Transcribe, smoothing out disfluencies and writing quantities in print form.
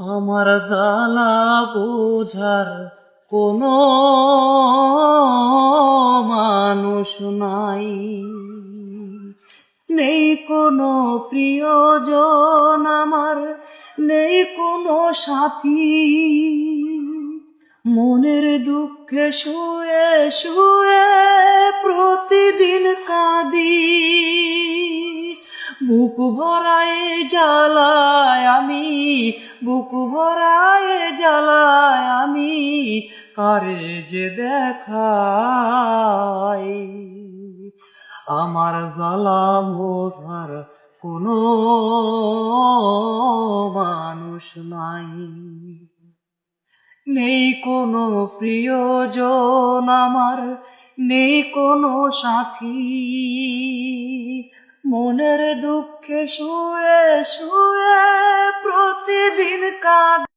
আমার জ্বালা বোঝার কোনো মানুষ নাই, নেই কোনো প্রিয়জন আমার, নেই কোনো সাথী। মনের দুঃখে শুয়ে শুয়ে প্রতিদিন কাঁদি, বুক ভরায় জ্বালায় আমি, বুক ভরায় জ্বালায় আমি, কারে যে দেখাই। আমার জ্বালা বোঝার কোনো মানুষ নাই, নেই কোনো প্রিয়জন আমার, নেই কোনো সাথী। মনের দুঃখে শুয়ে শুয়ে প্রতিদিন কাঁদি।